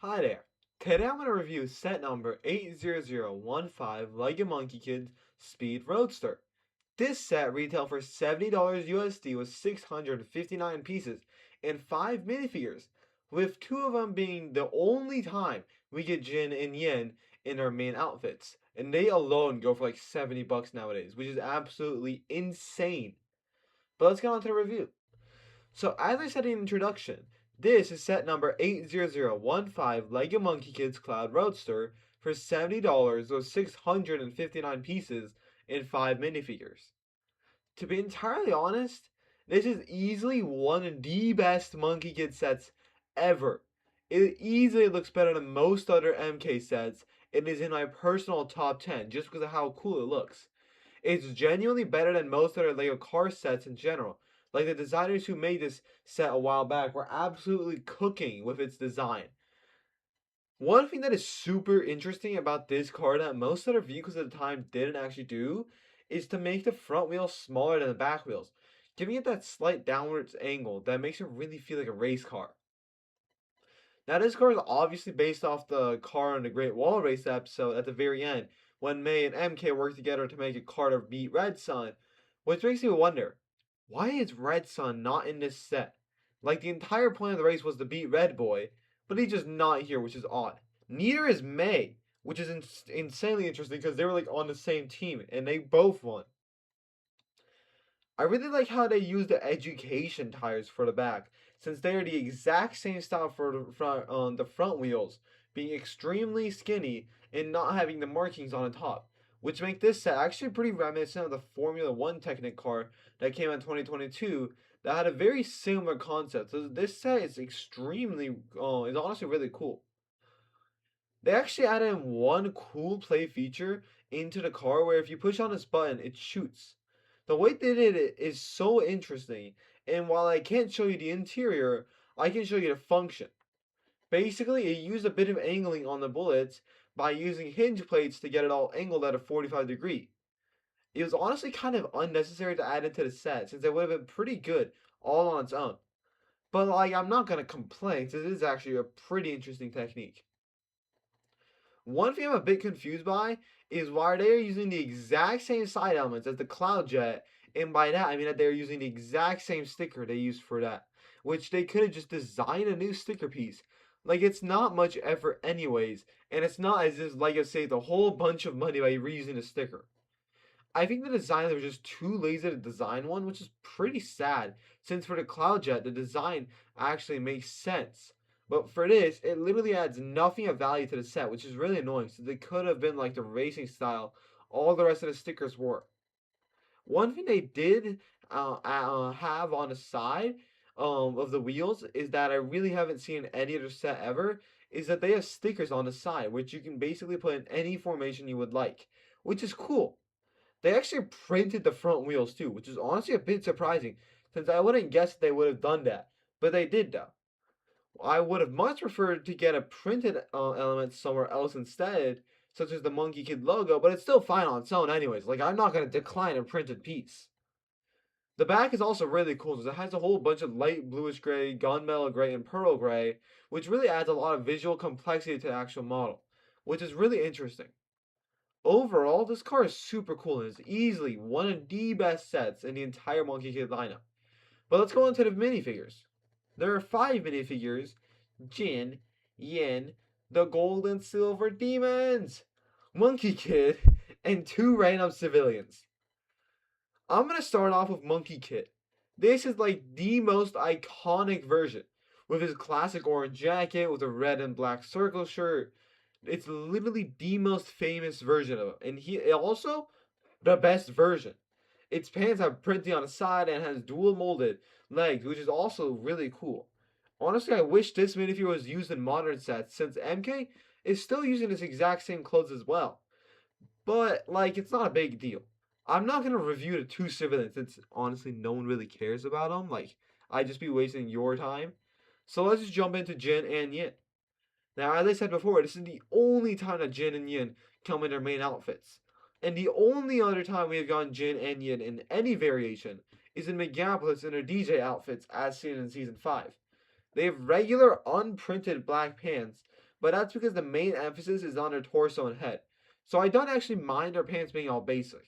Hi there. Today I'm going to review set number 80015 Lego Monkey Kids Speed Roadster. This set retailed for $70 USD with 659 pieces and 5 minifigures, with 2 of them being the only time we get Jin and Yin in our main outfits. And they alone go for like 70 bucks nowadays, which is absolutely insane. But let's get on to the review. So as I said in the introduction, this is set number 80015 LEGO Monkey Kids Cloud Roadster for $70 with 659 pieces and 5 minifigures. To be entirely honest, this is easily one of the best Monkey Kid sets ever. It easily looks better than most other MK sets. It is in my personal top 10 just because of how cool it looks. It's genuinely better than most other Lego car sets in general. Like the designers who made this set a while back were absolutely cooking with its design. One thing that is super interesting about this car that most other vehicles at the time didn't actually do is to make the front wheels smaller than the back wheels, giving it that slight downwards angle that makes it really feel like a race car. Now, this car is obviously based off the car in the Great Wall Race episode at the very end, when May and MK work together to make a car to beat Red Sun, which makes me wonder, why is Red Sun not in this set? Like, the entire point of the race was to beat Red Boy, but he's just not here, which is odd. Neither is May, which is insanely interesting because they were like on the same team and they both won. I really like how they use the education tires for the back, since they are the exact same style for the front wheels, being extremely skinny and not having the markings on the top, which make this set actually pretty reminiscent of the Formula One Technic car that came out in 2022 that had a very similar concept. So this set is is honestly really cool. They actually added in one cool play feature into the car where if you push on this button, it shoots. The way they did it is so interesting, and while I can't show you the interior, I can show you the function. Basically, it used a bit of angling on the bullets by using hinge plates to get it all angled at a 45-degree. It was honestly kind of unnecessary to add into the set since it would have been pretty good all on its own. But like, I'm not gonna complain since it is actually a pretty interesting technique. One thing I'm a bit confused by is why they are using the exact same side elements as the Cloud Jet, and by that I mean that they're using the exact same sticker they used for that, which they could have just designed a new sticker piece. Like it's not much effort anyways, and it's not as if like I saved a whole bunch of money by reusing a sticker. I think the designers were just too lazy to design one, which is pretty sad, since for the Cloud Jet, the design actually makes sense. But for this, it literally adds nothing of value to the set, which is really annoying, since it could have been like the racing style all the rest of the stickers were. One thing they did have on the side of the wheels is that I really haven't seen any other set ever, is that they have stickers on the side, which you can basically put in any formation you would like, which is cool. They actually printed the front wheels too, which is honestly a bit surprising, since I wouldn't guess they would have done that. But they did though. I would have much preferred to get a printed element somewhere else instead, such as the Monkey Kid logo, but it's still fine on its own anyways. Like, I'm not going to decline a printed piece. The back is also really cool because it has a whole bunch of light bluish gray, gunmetal gray, and pearl gray, which really adds a lot of visual complexity to the actual model, which is really interesting. Overall, this car is super cool and is easily one of the best sets in the entire Monkey Kid lineup. But let's go into the minifigures. There are 5 minifigures: Jin, Yin, the Gold and Silver Demons, Monkey Kid, and 2 random civilians. I'm gonna start off with Monkey Kid. This is like the most iconic version, with his classic orange jacket with a red and black circle shirt. It's literally the most famous version of him, and he also the best version. Its pants have printing on the side and has dual molded legs, which is also really cool. Honestly, I wish this minifigure was used in modern sets since MK is still using this exact same clothes as well. But like, it's not a big deal. I'm not gonna review the 2 civilians since honestly no one really cares about them. Like, I'd just be wasting your time. So let's just jump into Jin and Yin. Now, as I said before, this is the only time that Jin and Yin come in their main outfits. And the only other time we have gotten Jin and Yin in any variation is in Megapolis in their DJ outfits as seen in Season 5. They have regular unprinted black pants, but that's because the main emphasis is on their torso and head. So I don't actually mind their pants being all basic.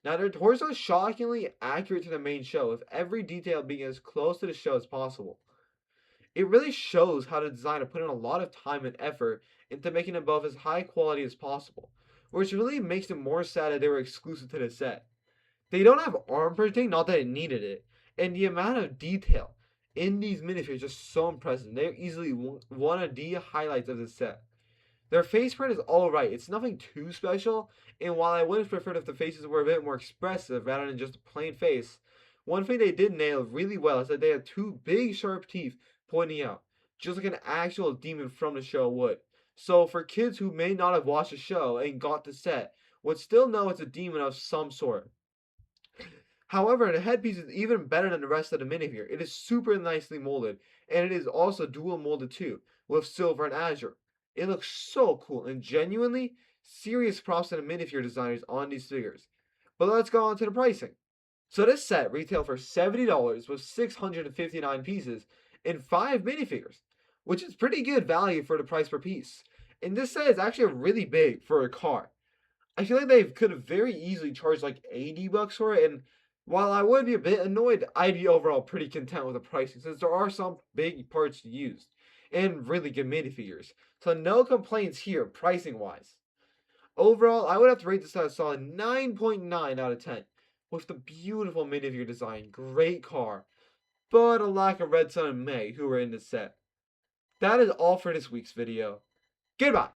Now their torso is shockingly accurate to the main show, with every detail being as close to the show as possible. It really shows how the designer put in a lot of time and effort into making them both as high quality as possible, which really makes it more sad that they were exclusive to the set. They don't have arm protecting, not that it needed it, and the amount of detail in these minifigures is so impressive. They're easily one of the highlights of the set. Their face print is alright, it's nothing too special, and while I would have preferred if the faces were a bit more expressive rather than just a plain face, one thing they did nail really well is that they had two big sharp teeth pointing out, just like an actual demon from the show would. So for kids who may not have watched the show and got the set, would still know it's a demon of some sort. However, the headpiece is even better than the rest of the minifigure. It is super nicely molded, and it is also dual molded too, with silver and azure. It looks so cool, and genuinely, serious props to the minifigure designers on these figures. But let's go on to the pricing. So this set retailed for $70 with 659 pieces and 5 minifigures, which is pretty good value for the price per piece. And this set is actually really big for a car. I feel like they could have very easily charged like $80 for it, and while I would be a bit annoyed, I'd be overall pretty content with the pricing since there are some big parts used and really good minifigures. So no complaints here pricing wise. Overall, I would have to rate this at a solid 9.9 out of 10 with the beautiful minifigure design, great car, but a lack of Red Sun and May who were in the set. That is all for this week's video. Goodbye!